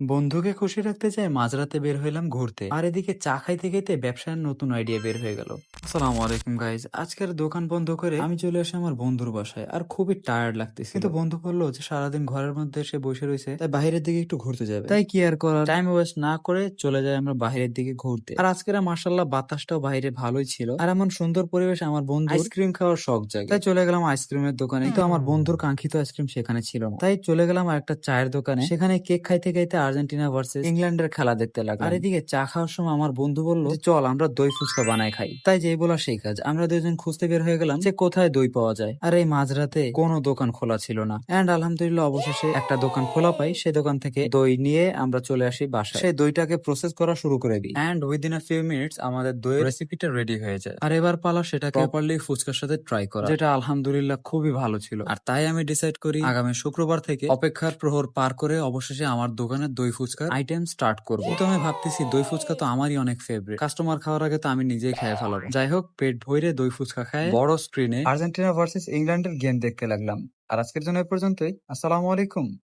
বন্ধুকে খুশি রাখতে চাই মাঝরাতে বের হইলাম ঘুরতে, আর এদিকে চা খাইতে খাইতে ব্যবসার নতুন আইডিয়া বের হয়ে গেল। আসসালামু আলাইকুম গাইজ, আজকের দোকান বন্ধ করে আমি চলে আসি আমার বন্ধুর বাসায়, আর খুবই টায়ার্ড লাগতেছে। কিন্তু বন্ধু বললো যে সারাদিন ঘরের মধ্যে সে বসে রয়েছে, তাই বাইরের দিকে একটু ঘুরতে যাবে। তাই কি আর করার, টাইম ওয়েস্ট না করে চলে যাই আমরা বাইরের দিকে ঘুরতে। আর আজকের মার্শাল্লাহ বাতাসটাও বাইরে ভালোই ছিল, আর এমন সুন্দর পরিবেশ আমার বন্ধু আইসক্রিম খাওয়ার শখ জাগে। তাই চলে গেলাম আইসক্রিমের দোকানে, কিন্তু আমার বন্ধুর কাঙ্ক্ষিত আইসক্রিম সেখানে ছিল না। তাই চলে গেলাম আর একটা চায়ের দোকানে, সেখানে কেক খাইতে খাইতে আর্জেন্টিনা ভার্সেস ইংল্যান্ডের খেলা দেখতে লাগলাম। আর এদিকে চা খাওয়ার সময় আমার বন্ধু বলল যে চল আমরা দই ফুচকা বানাই খাই। তাই যেই বলা সেই কাজ, আমরা দুজন খুঁজতে বের হয়ে গেলাম যে কোথায় দই পাওয়া যায়। আর এই মাঝরাতে কোনো দোকান খোলা ছিল না, এন্ড আলহামদুলিল্লাহ অবশেষে একটা দোকান খোলা পাই। সেই দোকান থেকে দই নিয়ে আমরা চলে আসি বাসায়। সেই দইটাকে প্রসেস করা শুরু করে দিই, and within a few minutes আমাদের দইয়ের রেসিপিটা রেডি হয়ে যায়। আর এবার পালা সেটাকে প্রপারলি ফুচকার সাথে ট্রাই করা, যেটা আলহামদুলিল্লাহ খুবই ভালো ছিল। আর তাই আমি ডিসাইড করি আগামী শুক্রবার থেকে অপেক্ষার প্রহর পার করে অবশেষে আমার দোকানের দই ফুচকার আইটেম স্টার্ট করবো। তো আমি ভাবতেছি দই ফুচকা তো আমারই অনেক ফেভারিট, কাস্টমার খাওয়ার আগে তো আমি নিজেই খেয়ে ফেলাবো। যাই হোক, পেট ভরে দই ফুচকা খায় বড় স্ক্রিনে আর্জেন্টিনা ভার্সেস ইংল্যান্ডের গেম দেখতে লাগলাম। আর আজকের জন্য এ পর্যন্তই। আসসালামু আলাইকুম।